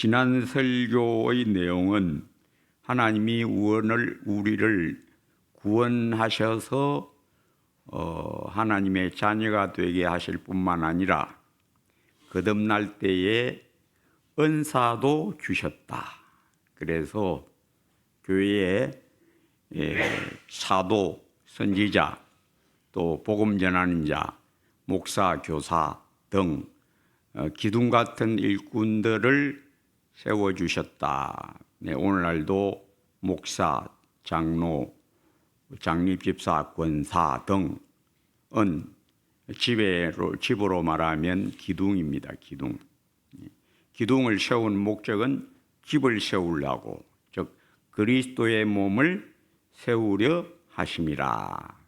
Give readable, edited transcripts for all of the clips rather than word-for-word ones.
지난 설교의 내용은 하나님이 우리를 구원하셔서 하나님의 자녀가 되게 하실 뿐만 아니라 거듭날 때에 은사도 주셨다. 그래서 교회에 사도, 선지자, 또 복음 전하는 자, 목사, 교사 등 기둥 같은 일꾼들을 세워주셨다. 오늘날도 목사, 장로, 장립집사, 권사 등은 집으로 말하면 기둥입니다. 기둥. 기둥을 세운 목적은 집을 세우려고, 즉 그리스도의 몸을 세우려 하심이라.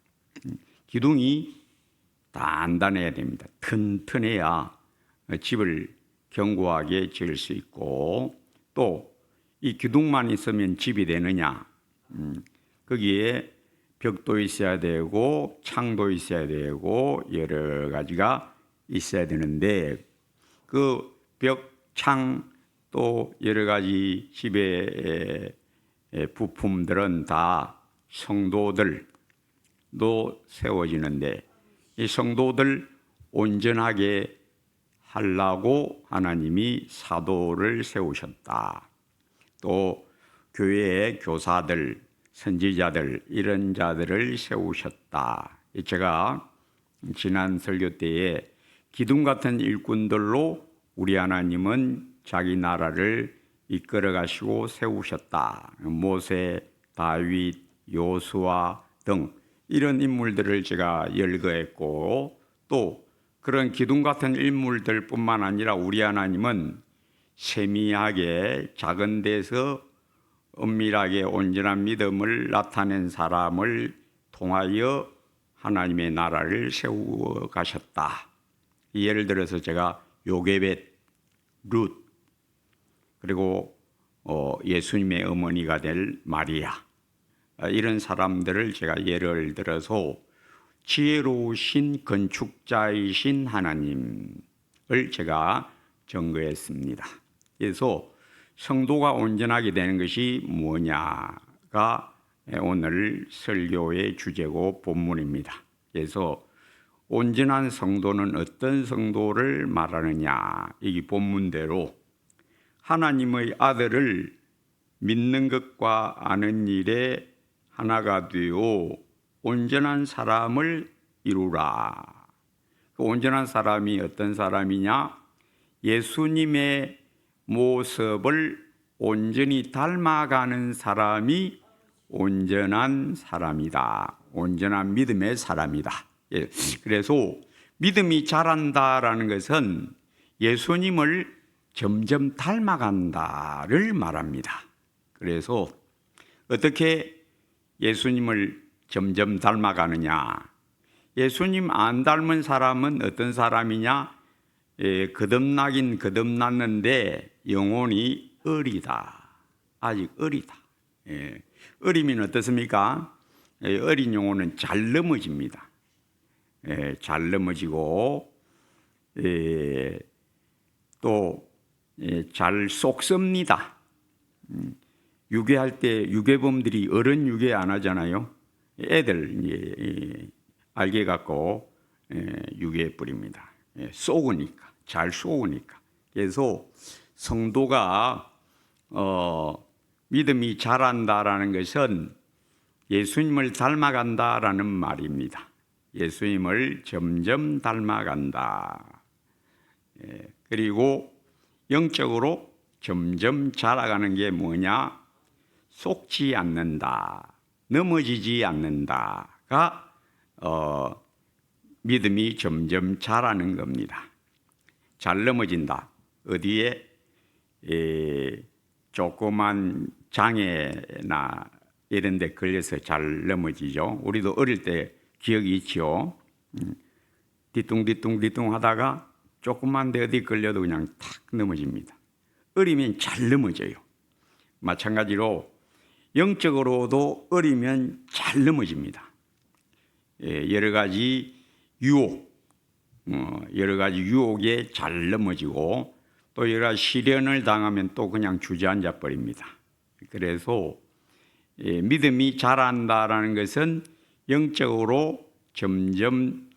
기둥이 단단해야 됩니다. 튼튼해야 집을 견고하게 지을 수 있고, 또 이 기둥만 있으면 집이 되느냐? 거기에 벽도 있어야 되고 창도 있어야 되고 여러 가지가 있어야 되는데, 그 벽, 창, 또 여러 가지 집의 부품들은 다 성도들도 세워지는데, 이 성도들 온전하게 하려고 하나님이 사도를 세우셨다. 또 교회의 교사들, 선지자들, 이런 자들을 세우셨다. 제가 지난 설교 때에 기둥 같은 일꾼들로 우리 하나님은 자기 나라를 이끌어 가시고 세우셨다. 모세, 다윗, 요수아 등 이런 인물들을 제가 열거했고, 또 그런 기둥 같은 인물들 뿐만 아니라 우리 하나님은 세미하게 작은 데서 은밀하게 온전한 믿음을 나타낸 사람을 통하여 하나님의 나라를 세워 가셨다. 예를 들어서 제가 요게벳, 룻, 그리고 예수님의 어머니가 될 마리아, 이런 사람들을 제가 예를 들어서 지혜로우신 건축자이신 하나님을 제가 증거했습니다. 그래서 성도가 온전하게 되는 것이 뭐냐가 오늘 설교의 주제고 본문입니다. 그래서 온전한 성도는 어떤 성도를 말하느냐, 이 본문대로 하나님의 아들을 믿는 것과 아는 일에 하나가 되어 온전한 사람을 이루라. 그 온전한 사람이 어떤 사람이냐? 예수님의 모습을 온전히 닮아가는 사람이 온전한 사람이다. 온전한 믿음의 사람이다. 그래서 믿음이 자란다라는 것은 예수님을 점점 닮아간다를 말합니다. 그래서 어떻게 예수님을 점점 닮아가느냐? 예수님 안 닮은 사람은 어떤 사람이냐? 거듭나긴 거듭났는데 영혼이 어리다. 아직 어리다. 어리면 어떻습니까? 어린 영혼은 잘 넘어집니다. 잘 넘어지고 또 잘 속습니다. 유괴할 때 유괴범들이 어른 유괴 안 하잖아요. 애들 알게 갖고 유괴해 버립니다. 쏘으니까, 잘 쏘으니까. 그래서 성도가 믿음이 자란다라는 것은 예수님을 닮아간다라는 말입니다. 예수님을 점점 닮아간다. 그리고 영적으로 점점 자라가는 게 뭐냐? 속지 않는다, 넘어지지 않는다가 믿음이 점점 자라는 겁니다. 잘 넘어진다. 어디에 조그만 장애나 이런 데 걸려서 잘 넘어지죠. 우리도 어릴 때 기억이 있죠. 뒤뚱뒤뚱 하다가 조그만 데 어디 걸려도 그냥 탁 넘어집니다. 어리면 잘 넘어져요. 마찬가지로 영적으로도 어리면 잘 넘어집니다. 여러 가지 유혹, 여러 가지 유혹에 잘 넘어지고, 또 여러 가지 시련을 당하면 또 그냥 주저앉아 버립니다. 그래서 믿음이 자란다라는 것은 영적으로 점점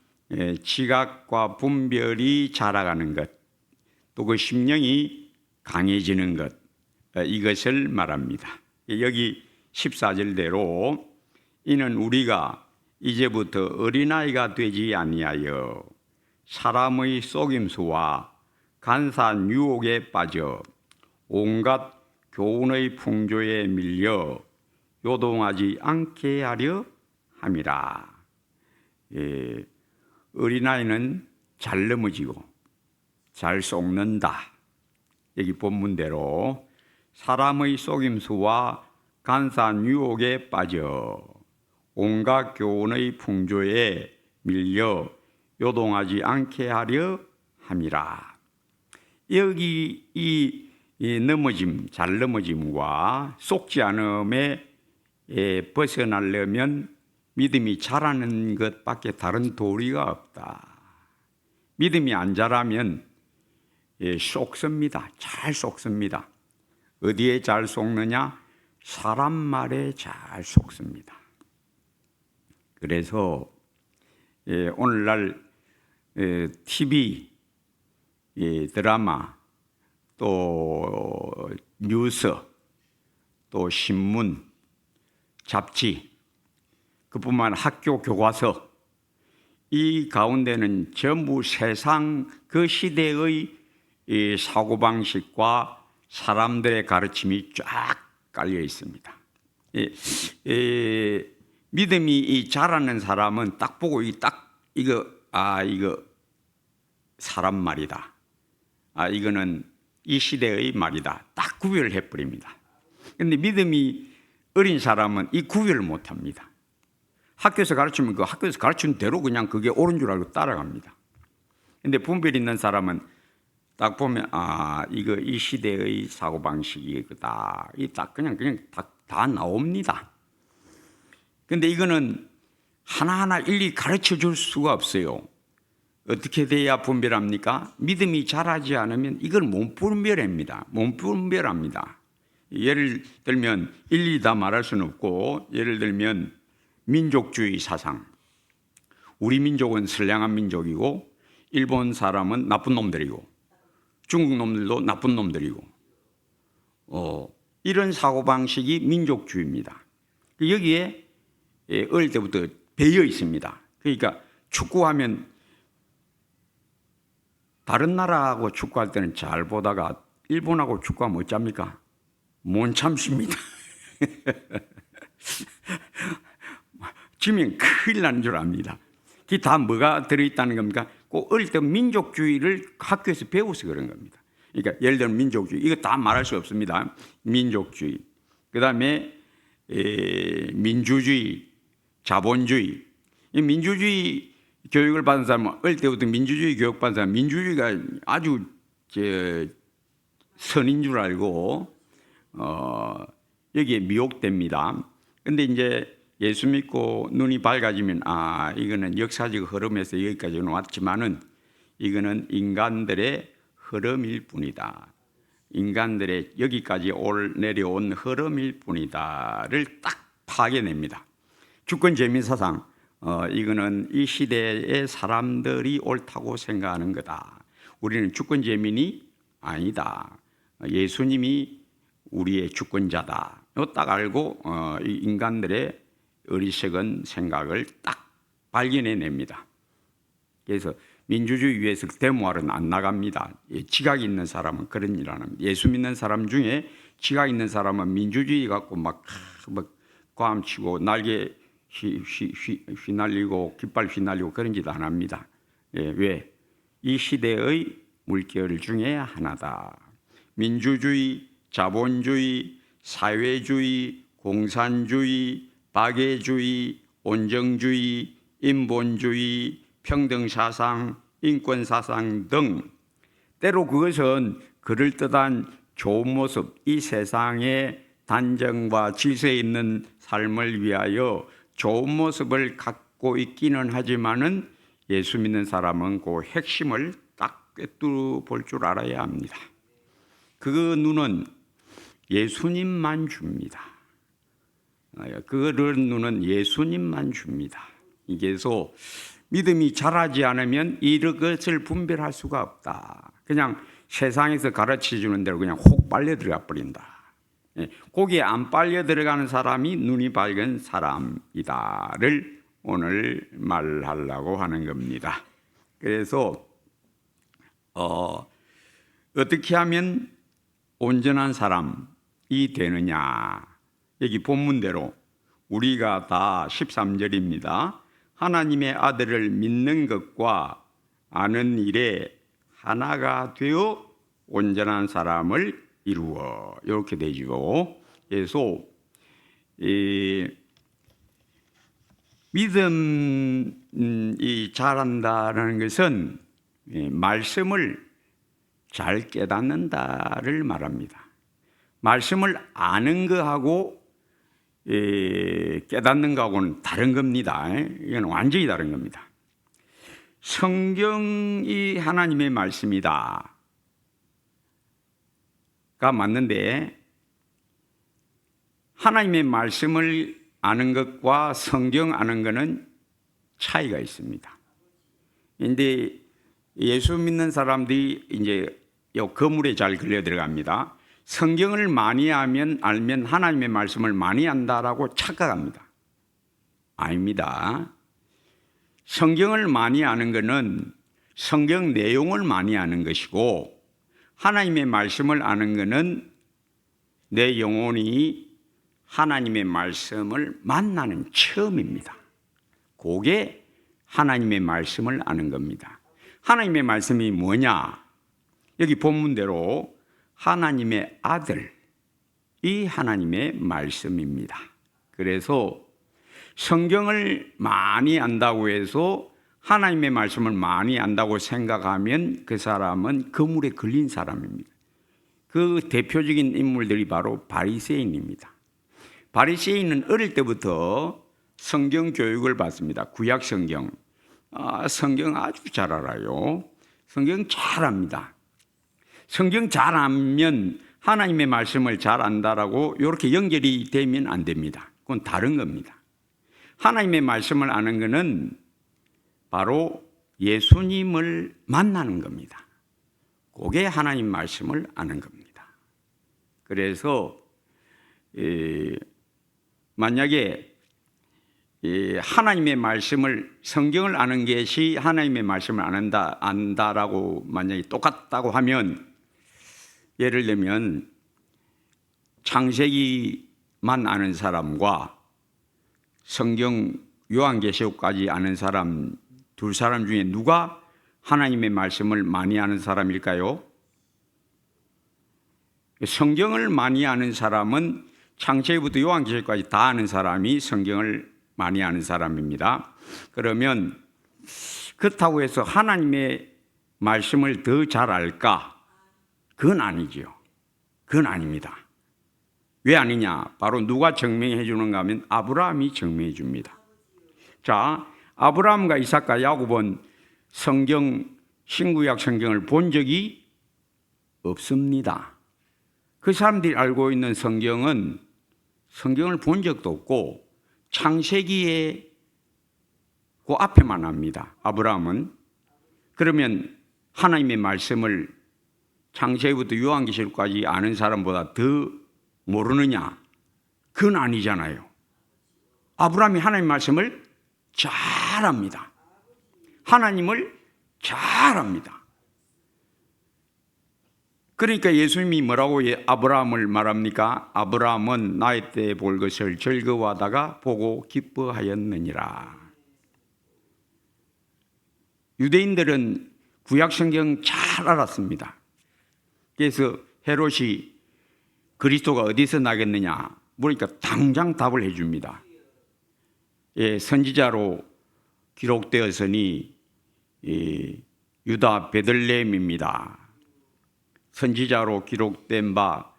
지각과 분별이 자라가는 것, 또 그 심령이 강해지는 것, 이것을 말합니다. 여기 14절대로 이는 우리가 이제부터 어린아이가 되지 아니하여 사람의 속임수와 간사한 유혹에 빠져 온갖 교훈의 풍조에 밀려 요동하지 않게 하려 함이라. 어린아이는 잘 넘어지고 잘 속는다. 여기 본문대로 사람의 속임수와 간사한 유혹에 빠져 온갖 교훈의 풍조에 밀려 요동하지 않게 하려 함이라. 여기 이 넘어짐, 잘 넘어짐과 속지 않음에 벗어나려면 믿음이 자라는 것밖에 다른 도리가 없다. 믿음이 안 자라면 속습니다. 잘 속습니다. 어디에 잘 속느냐? 사람 말에 잘 속습니다. 그래서 오늘날 TV, 드라마, 또 뉴스, 또 신문, 잡지, 그뿐만 학교 교과서, 이 가운데는 전부 세상 그 시대의 사고방식과 사람들의 가르침이 쫙 깔려 있습니다. 믿음이 자라는 사람은 딱 보고 이거 사람 말이다. 이거는 이 시대의 말이다. 딱 구별을 해버립니다. 그런데 믿음이 어린 사람은 이 구별을 못합니다. 학교에서 가르치면 그 학교에서 가르치는 대로 그냥 그게 옳은 줄 알고 따라갑니다. 그런데 분별 있는 사람은 딱 보면 이거 이 시대의 사고 방식이다. 이 딱 그냥 다 나옵니다. 그런데 이거는 하나하나 일일이 가르쳐 줄 수가 없어요. 어떻게 돼야 분별합니까? 믿음이 자라지 않으면 이걸 못 분별합니다. 못 분별합니다. 예를 들면 일일이 다 말할 수는 없고, 예를 들면 민족주의 사상. 우리 민족은 선량한 민족이고 일본 사람은 나쁜 놈들이고 중국 놈들도 나쁜 놈들이고 이런 사고방식이 민족주의입니다. 여기에 어릴 때부터 배어 있습니다. 그러니까 축구하면 다른 나라하고 축구할 때는 잘 보다가 일본하고 축구하면 어쩝니까? 못 참습니다. 지면 큰일 나는 줄 압니다. 그게 다 뭐가 들어있다는 겁니까? 꼭 어릴 때 민족주의를 학교에서 배워서 그런 겁니다. 그러니까 예를 들면 민족주의, 이거 다 말할 수 없습니다. 민족주의, 그 다음에 민주주의, 자본주의. 이 민주주의 교육을 받은 사람은 어릴 때부터 민주주의 교육 받은 사람은 민주주의가 아주 선인 줄 알고 여기에 미혹됩니다. 그런데 이제 예수 믿고 눈이 밝아지면 이거는 역사적 흐름에서 여기까지 왔지만은 이거는 인간들의 흐름일 뿐이다. 인간들의 여기까지 내려온 흐름일 뿐이다를 딱 파괴냅니다. 주권재민 사상, 이거는 이 시대의 사람들이 옳다고 생각하는 거다. 우리는 주권재민이 아니다. 예수님이 우리의 주권자다. 이거 딱 알고 이 인간들의 어리석은 생각을 딱 발견해냅니다. 그래서 민주주의 위해서 데모하러는 안 나갑니다. 지각 있는 사람은 그런 일 안 합니다. 예수 믿는 사람 중에 지각 있는 사람은 민주주의 갖고 막 꽝치고 날개 휘날리고 깃발 휘날리고 그런 짓 안 합니다. 왜? 이 시대의 물결 중에 하나다. 민주주의, 자본주의, 사회주의, 공산주의, 박애주의, 온정주의, 인본주의, 평등사상, 인권사상 등 때로 그것은 그럴듯한 좋은 모습, 이 세상의 단정과 질서에 있는 삶을 위하여 좋은 모습을 갖고 있기는 하지만은 예수 믿는 사람은 그 핵심을 딱 꿰뚫어 볼 줄 알아야 합니다. 그 눈은 예수님만 줍니다. 그런 눈은 예수님만 줍니다. 그래서 믿음이 자라지 않으면 이것을 분별할 수가 없다. 그냥 세상에서 가르쳐 주는 대로 그냥 혹 빨려 들어가 버린다. 거기에 안 빨려 들어가는 사람이 눈이 밝은 사람이다를 오늘 말하려고 하는 겁니다. 그래서 어떻게 하면 온전한 사람이 되느냐. 여기 본문대로 우리가 다 13절입니다. 하나님의 아들을 믿는 것과 아는 일에 하나가 되어 온전한 사람을 이루어. 이렇게 되죠. 그래서 믿음이 자란다는 것은 말씀을 잘 깨닫는다를 말합니다. 말씀을 아는 거하고 깨닫는 거하고는 다른 겁니다. 이건 완전히 다른 겁니다. 성경이 하나님의 말씀이다 가 맞는데, 하나님의 말씀을 아는 것과 성경 아는 것은 차이가 있습니다. 그런데 예수 믿는 사람들이 이제 요 거물에 잘 걸려 들어갑니다. 성경을 많이 알면 하나님의 말씀을 많이 안다라고 착각합니다. 아닙니다. 성경을 많이 아는 것은 성경 내용을 많이 아는 것이고, 하나님의 말씀을 아는 것은 내 영혼이 하나님의 말씀을 만나는 처음입니다. 그게 하나님의 말씀을 아는 겁니다. 하나님의 말씀이 뭐냐? 여기 본문대로 하나님의 아들이 하나님의 말씀입니다. 그래서 성경을 많이 안다고 해서 하나님의 말씀을 많이 안다고 생각하면 그 사람은 거물에 걸린 사람입니다. 그 대표적인 인물들이 바로 바리새인입니다. 바리새인은 어릴 때부터 성경 교육을 받습니다. 구약 성경. 성경 아주 잘 알아요. 성경 잘 압니다. 성경 잘 알면 하나님의 말씀을 잘 안다라고 이렇게 연결이 되면 안 됩니다. 그건 다른 겁니다. 하나님의 말씀을 아는 것은 바로 예수님을 만나는 겁니다. 그게 하나님 말씀을 아는 겁니다. 그래서 만약에 하나님의 말씀을, 성경을 아는 것이 하나님의 말씀을 안다라고 만약에 똑같다고 하면, 예를 들면 창세기만 아는 사람과 성경 요한계시록까지 아는 사람, 두 사람 중에 누가 하나님의 말씀을 많이 아는 사람일까요? 성경을 많이 아는 사람은 창세기부터 요한계시록까지 다 아는 사람이 성경을 많이 아는 사람입니다. 그러면 그렇다고 해서 하나님의 말씀을 더 잘 알까? 그건 아니죠. 그건 아닙니다. 왜 아니냐? 바로 누가 증명해 주는가 하면 아브라함이 증명해 줍니다. 자, 아브라함과 이삭과 야곱은 신구약 성경을 본 적이 없습니다. 그 사람들이 알고 있는 성경을 본 적도 없고, 창세기에 그 앞에만 합니다. 아브라함은. 그러면 하나님의 말씀을 창세기부터 요한계시록까지 아는 사람보다 더 모르느냐? 그건 아니잖아요. 아브라함이 하나님의 말씀을 잘 압니다. 하나님을 잘 압니다. 그러니까 예수님이 뭐라고 아브라함을 말합니까? 아브라함은 나이 때 볼 것을 즐거워하다가 보고 기뻐하였느니라. 유대인들은 구약 성경 잘 알았습니다. 그래서 헤롯이 그리스도가 어디서 나겠느냐 물으니까 당장 답을 해줍니다. 선지자로 기록되었으니 유다 베들레헴입니다. 선지자로 기록된 바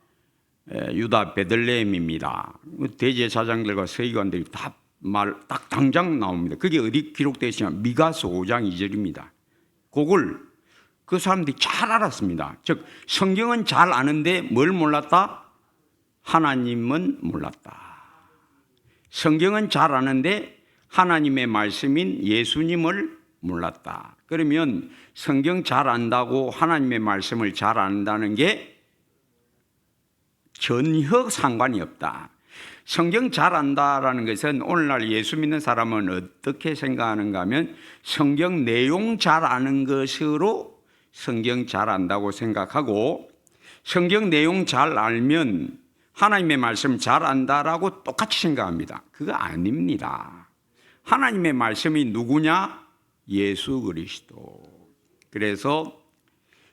유다 베들레헴입니다. 대제사장들과 서기관들이 다 딱 당장 나옵니다. 그게 어디 기록되어 있으냐? 미가서 5장 2절입니다. 그걸 그 사람들이 잘 알았습니다. 즉 성경은 잘 아는데 뭘 몰랐다? 하나님은 몰랐다. 성경은 잘 아는데 하나님의 말씀인 예수님을 몰랐다. 그러면 성경 잘 안다고 하나님의 말씀을 잘 안다는 게 전혀 상관이 없다. 성경 잘 안다라는 것은 오늘날 예수 믿는 사람은 어떻게 생각하는가 하면 성경 내용 잘 아는 것으로 성경 잘 안다고 생각하고, 성경 내용 잘 알면 하나님의 말씀 잘 안다라고 똑같이 생각합니다. 그거 아닙니다. 하나님의 말씀이 누구냐? 예수 그리스도. 그래서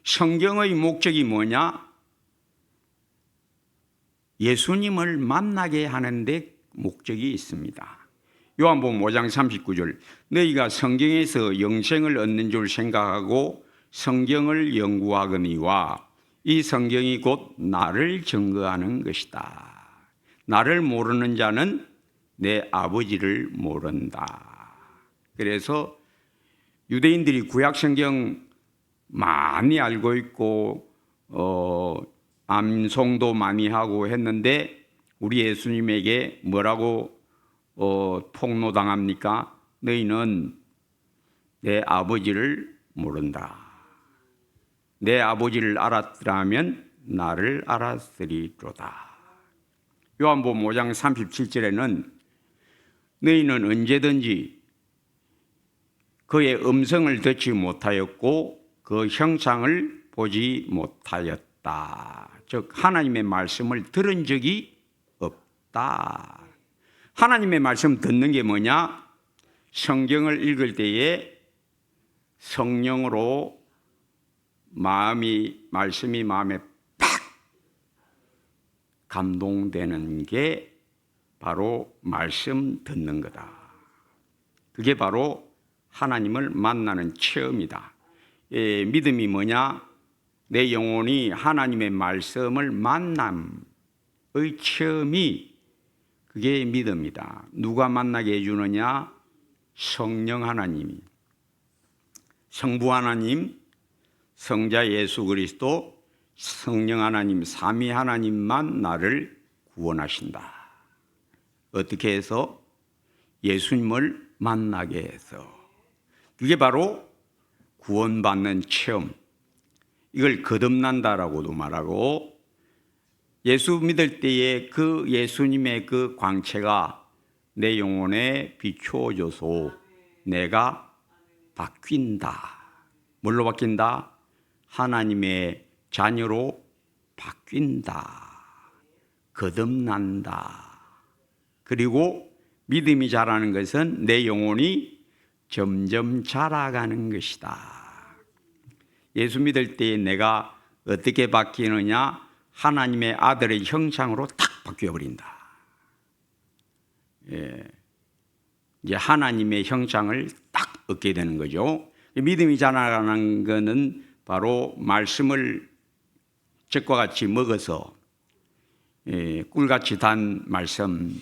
성경의 목적이 뭐냐? 예수님을 만나게 하는 데 목적이 있습니다. 요한복음 5장 39절, 너희가 성경에서 영생을 얻는 줄 생각하고 성경을 연구하거니와 이 성경이 곧 나를 증거하는 것이다. 나를 모르는 자는 내 아버지를 모른다. 그래서 유대인들이 구약 성경 많이 알고 있고 암송도 많이 하고 했는데 우리 예수님에게 뭐라고 폭로당합니까? 너희는 내 아버지를 모른다. 내 아버지를 알았더라면 나를 알았으리로다. 요한복음 5장 37절에는 너희는 언제든지 그의 음성을 듣지 못하였고 그 형상을 보지 못하였다. 즉 하나님의 말씀을 들은 적이 없다. 하나님의 말씀 듣는 게 뭐냐? 성경을 읽을 때에 성령으로 말씀이 마음에 팍 감동되는 게 바로 말씀 듣는 거다. 그게 바로 하나님을 만나는 체험이다. 믿음이 뭐냐? 내 영혼이 하나님의 말씀을 만남의 체험이 그게 믿음이다. 누가 만나게 해주느냐? 성령 하나님이. 성부 하나님, 성자 예수 그리스도, 성령 하나님, 삼위 하나님만 나를 구원하신다. 어떻게 해서? 예수님을 만나게 해서. 그게 바로 구원받는 체험. 이걸 거듭난다라고도 말하고, 예수 믿을 때에 그 예수님의 그 광채가 내 영혼에 비추어져서 내가 바뀐다. 뭘로 바뀐다? 하나님의 자녀로 바뀐다. 거듭난다. 그리고 믿음이 자라는 것은 내 영혼이 점점 자라가는 것이다. 예수 믿을 때에 내가 어떻게 바뀌느냐? 하나님의 아들의 형상으로 딱 바뀌어버린다. 이제 하나님의 형상을 딱 얻게 되는 거죠. 믿음이 자라가는 것은 바로 말씀을 적과 같이 먹어서 꿀같이 단 말씀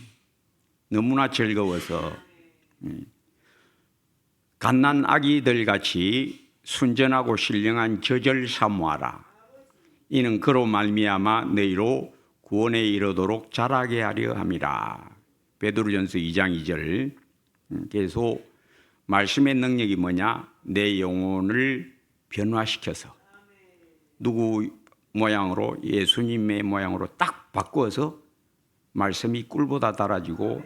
너무나 즐거워서 갓난 아기들 같이 순전하고 신령한 젖을 사모하라. 이는 그로 말미암아 너희로 구원에 이르도록 자라게 하려 함이라. 베드로전서 2장 2절. 계속 말씀의 능력이 뭐냐? 내 영혼을 변화시켜서 누구 모양으로? 예수님의 모양으로 딱 바꾸어서 말씀이 꿀보다 달아지고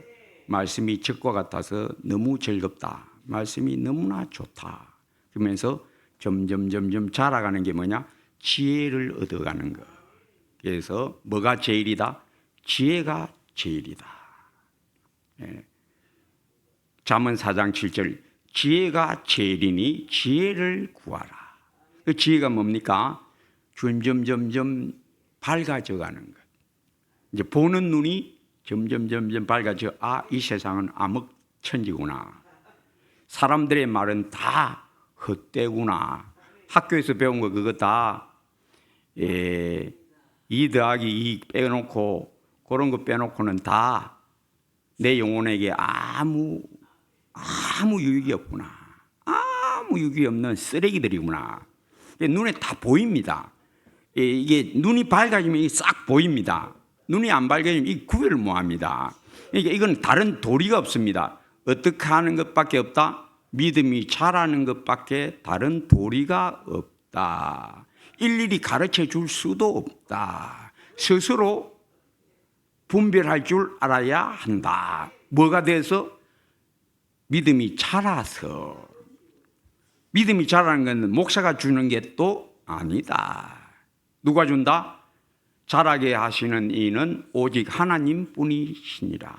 말씀이 젖과 같아서 너무 즐겁다. 말씀이 너무나 좋다. 그러면서 점점 자라가는 게 뭐냐? 지혜를 얻어가는 것. 그래서 뭐가 제일이다? 지혜가 제일이다. 잠언 4장 7절, 지혜가 제일이니 지혜를 구하라. 그 지혜가 뭡니까? 점점 밝아져 가는 것. 이제 보는 눈이 점점 밝아져. 아, 이 세상은 암흑천지구나. 사람들의 말은 다 헛되구나. 학교에서 배운 거 그거 다 2 더하기 2 빼놓고 그런 거 빼놓고는 다 내 영혼에게 아무 유익이 없구나. 아무 유익이 없는 쓰레기들이구나. 눈에 다 보입니다. 이게 눈이 밝아지면 이게 싹 보입니다. 눈이 안 밝아지면 이 구별을 못합니다. 그러니까 이건 다른 도리가 없습니다. 어떻게 하는 것밖에 없다. 믿음이 자라는 것밖에 다른 도리가 없다. 일일이 가르쳐 줄 수도 없다. 스스로 분별할 줄 알아야 한다. 뭐가 돼서? 믿음이 자라서. 믿음이 자라는 건 목사가 주는 게 또 아니다. 누가 준다? 자라게 하시는 이는 오직 하나님 뿐이시니라.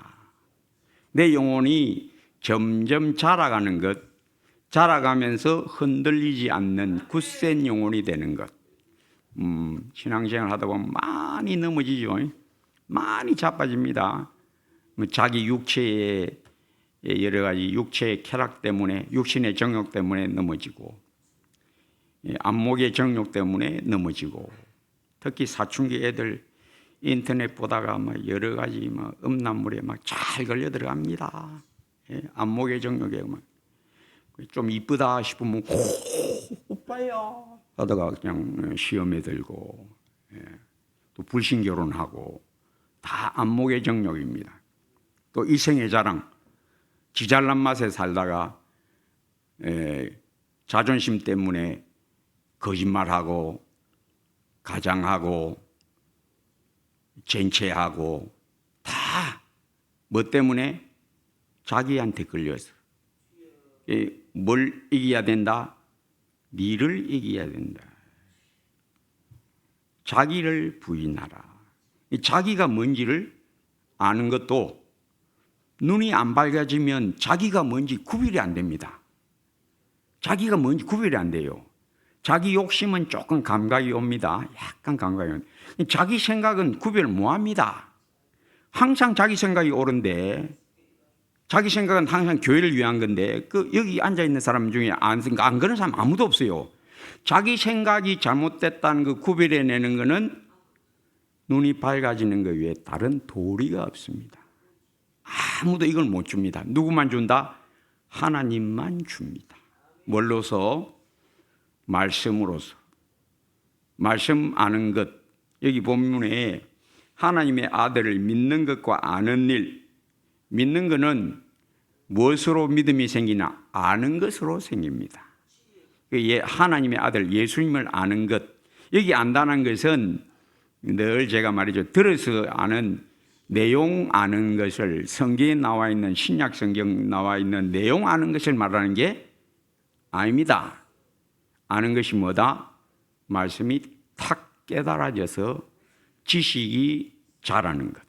내 영혼이 점점 자라가는 것, 자라가면서 흔들리지 않는 굳센 영혼이 되는 것. 신앙생활 하다 보면 많이 넘어지죠. 많이 자빠집니다. 자기 육체의 여러 가지 육체의 쾌락 때문에, 육신의 정욕 때문에 넘어지고, 안목의 정욕 때문에 넘어지고, 특히 사춘기 애들 인터넷 보다가 막 여러 가지 막 음란물에 막 잘 걸려 들어갑니다. 안목의 정욕에 막 좀 이쁘다 싶으면 오빠야 하다가 그냥 시험에 들고, 또 불신 결혼하고, 다 안목의 정욕입니다. 또 이생의 자랑, 지잘난 맛에 살다가 자존심 때문에 거짓말하고 가장하고 쟁취하고 다 뭐 때문에? 자기한테 걸려서. 뭘 이겨야 된다? 니를 이겨야 된다. 자기를 부인하라. 자기가 뭔지를 아는 것도 눈이 안 밝아지면 자기가 뭔지 구별이 안 됩니다. 자기가 뭔지 구별이 안 돼요. 자기 욕심은 조금 감각이 옵니다. 약간 감각이 옵니다. 자기 생각은 구별 못합니다. 항상 자기 생각이 옳은데, 자기 생각은 항상 교회를 위한 건데, 여기 앉아있는 사람 중에 안 그런 사람 아무도 없어요. 자기 생각이 잘못됐다는 그 구별해내는 것은 눈이 밝아지는 것 외에 다른 도리가 없습니다. 아무도 이걸 못 줍니다. 누구만 준다? 하나님만 줍니다. 뭘로서? 말씀으로서. 말씀 아는 것. 여기 본문에 하나님의 아들을 믿는 것과 아는 일. 믿는 것은 무엇으로 믿음이 생기나? 아는 것으로 생깁니다. 하나님의 아들 예수님을 아는 것. 여기 안다는 것은 늘 제가 말이죠. 들어서 아는, 내용 아는 것을, 성경에 나와 있는, 신약 성경 나와 있는 내용 아는 것을 말하는 게 아닙니다. 아는 것이 뭐다? 말씀이 탁 깨달아져서 지식이 자라는 것.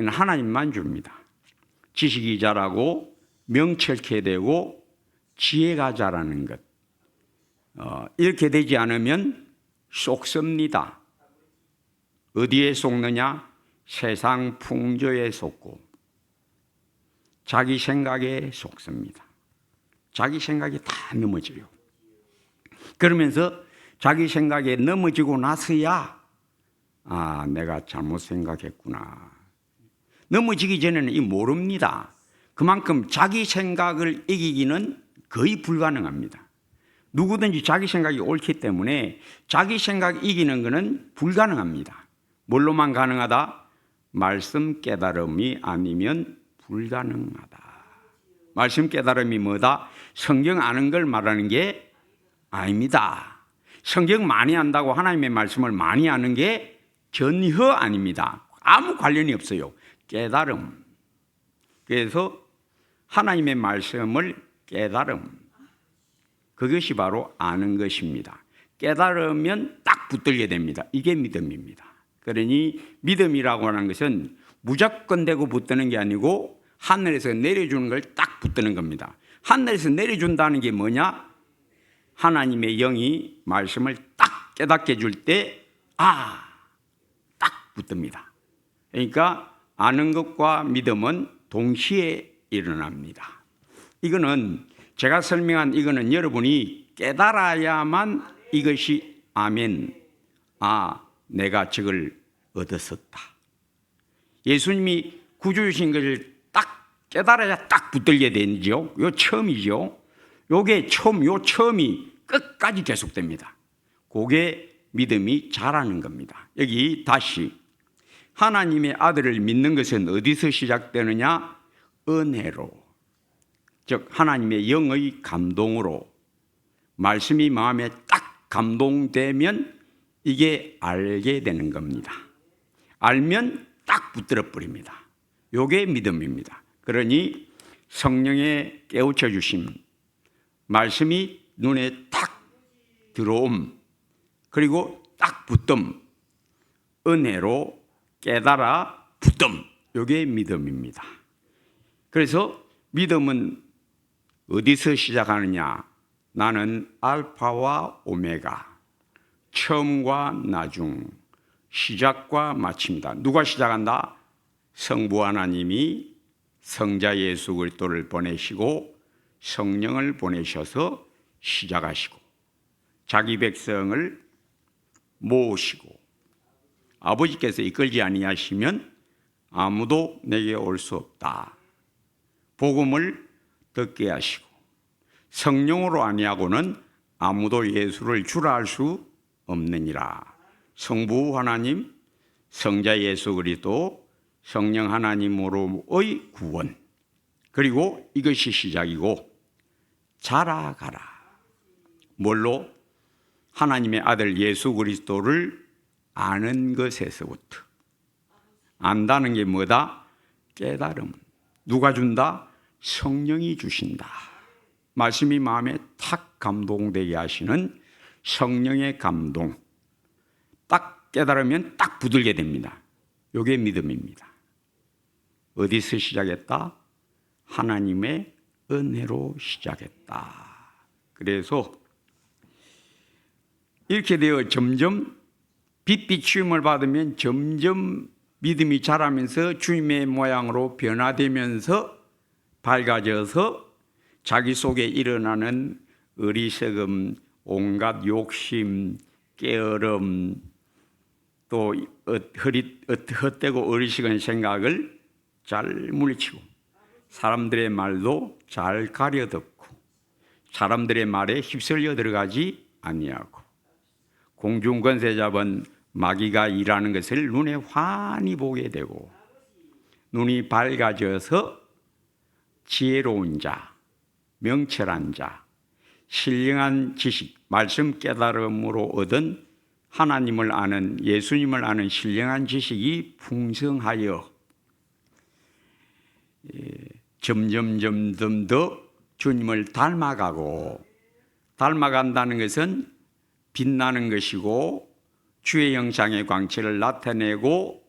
하나님만 줍니다. 지식이 자라고 명철케 되고 지혜가 자라는 것. 이렇게 되지 않으면 속습니다. 어디에 속느냐? 세상 풍조에 속고 자기 생각에 속습니다. 자기 생각이 다 넘어져요. 그러면서 자기 생각에 넘어지고 나서야 내가 잘못 생각했구나. 넘어지기 전에는 이 모릅니다. 그만큼 자기 생각을 이기기는 거의 불가능합니다. 누구든지 자기 생각이 옳기 때문에 자기 생각 이기는 것은 불가능합니다. 뭘로만 가능하다? 말씀 깨달음이 아니면 불가능하다. 말씀 깨달음이 뭐다? 성경 아는 걸 말하는 게 아닙니다. 성경 많이 안다고 하나님의 말씀을 많이 아는 게 전혀 아닙니다. 아무 관련이 없어요. 깨달음. 그래서 하나님의 말씀을 깨달음. 그것이 바로 아는 것입니다. 깨달으면 딱 붙들게 됩니다. 이게 믿음입니다. 그러니 믿음이라고 하는 것은 무조건 되고 붙드는 게 아니고 하늘에서 내려주는 걸 딱 붙드는 겁니다. 하늘에서 내려준다는 게 뭐냐? 하나님의 영이 말씀을 딱 깨닫게 해줄 때 딱 붙듭니다. 그러니까 아는 것과 믿음은 동시에 일어납니다. 이거는 제가 설명한 이거는 여러분이 깨달아야만 이것이 아멘. 내가 저걸 얻었었다. 예수님이 구주이신 것을 딱 깨달아야 딱 붙들게 되죠. 요 처음이죠. 요게 처음이 끝까지 계속됩니다. 그게 믿음이 자라는 겁니다. 여기 다시 하나님의 아들을 믿는 것은 어디서 시작되느냐? 은혜로, 즉 하나님의 영의 감동으로. 말씀이 마음에 딱 감동되면 이게 알게 되는 겁니다. 알면 딱 붙들어 버립니다. 이게 믿음입니다. 그러니 성령의 깨우쳐 주심, 말씀이 눈에 딱 들어옴, 그리고 딱 붙음, 은혜로 깨달아 붙음, 이게 믿음입니다. 그래서 믿음은 어디서 시작하느냐? 나는 알파와 오메가, 처음과 나중, 시작과 마침이다. 누가 시작한다? 성부 하나님이 성자 예수 그리스도를 보내시고 성령을 보내셔서 시작하시고 자기 백성을 모으시고 아버지께서 이끌지 아니하시면 아무도 내게 올 수 없다. 복음을 듣게 하시고 성령으로 아니하고는 아무도 예수를 주라 할 수 없느니라. 성부 하나님, 성자 예수 그리스도, 성령 하나님으로의 구원, 그리고 이것이 시작이고 자라가라. 뭘로? 하나님의 아들 예수 그리스도를 아는 것에서부터. 안다는 게 뭐다? 깨달음. 누가 준다? 성령이 주신다. 말씀이 마음에 탁 감동되게 하시는 성령의 감동. 딱 깨달으면 딱 붙들게 됩니다. 이게 믿음입니다. 어디서 시작했다? 하나님의 은혜로 시작했다. 그래서 이렇게 되어 점점 빛 비추임을 받으면 점점 믿음이 자라면서 주님의 모양으로 변화되면서 밝아져서 자기 속에 일어나는 어리석음, 온갖 욕심, 게으름, 또 헛되고 어리석은 생각을 잘 물리치고 사람들의 말도 잘 가려듣고 사람들의 말에 휩쓸려 들어가지 아니하고 공중 권세 잡은 마귀가 일하는 것을 눈에 환히 보게 되고 눈이 밝아져서 지혜로운 자, 명철한 자, 신령한 지식, 말씀 깨달음으로 얻은 하나님을 아는, 예수님을 아는 신령한 지식이 풍성하여 점점 더 주님을 닮아가고, 닮아간다는 것은 빛나는 것이고 주의 형상의 광채를 나타내고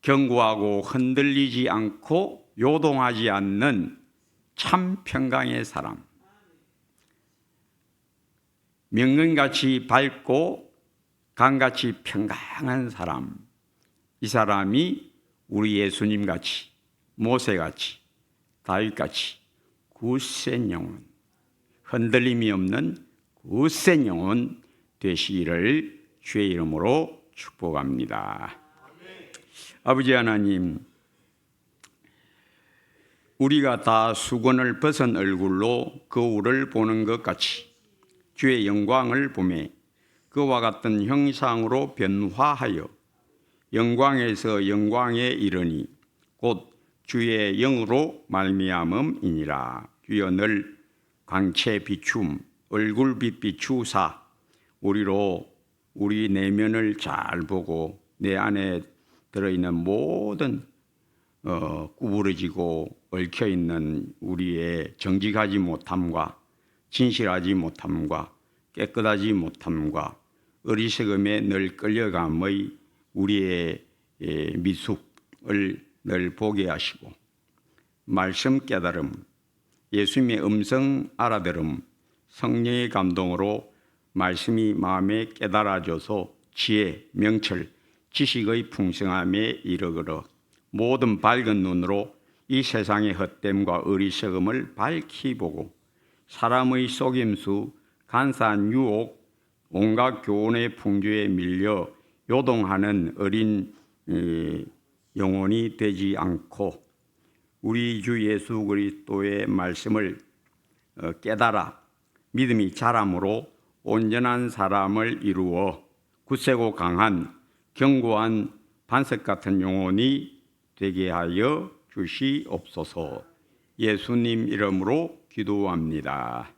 견고하고 흔들리지 않고 요동하지 않는 참 평강의 사람, 명근같이 밝고 강같이 평강한 사람, 이 사람이 우리 예수님같이, 모세같이, 다윗같이 굳센 영혼, 흔들림이 없는 굳센 영혼 되시기를 주의 이름으로 축복합니다. 아버지 하나님, 우리가 다 수건을 벗은 얼굴로 거울을 보는 것 같이 주의 영광을 보며 그와 같은 형상으로 변화하여 영광에서 영광에 이르니 곧 주의 영으로 말미암음이니라. 주여 늘 광채 비춤, 얼굴빛 비추사 우리로 우리 내면을 잘 보고 내 안에 들어있는 모든 구부러지고 얽혀있는 우리의 정직하지 못함과 진실하지 못함과 깨끗하지 못함과 어리석음에 늘 끌려감의 우리의 미숙을 늘 보게 하시고 말씀 깨달음, 예수님의 음성 알아들음, 성령의 감동으로 말씀이 마음에 깨달아져서 지혜, 명철, 지식의 풍성함에 이르거러 모든 밝은 눈으로 이 세상의 헛됨과 어리석음을 밝히 보고 사람의 속임수, 간사한 유혹, 온갖 교훈의 풍조에 밀려 요동하는 어린 영혼이 되지 않고 우리 주 예수 그리스도의 말씀을 깨달아 믿음이 자람으로 온전한 사람을 이루어 굳세고 강한 견고한 반석 같은 영혼이 되게 하여 주시옵소서. 예수님 이름으로 기도합니다.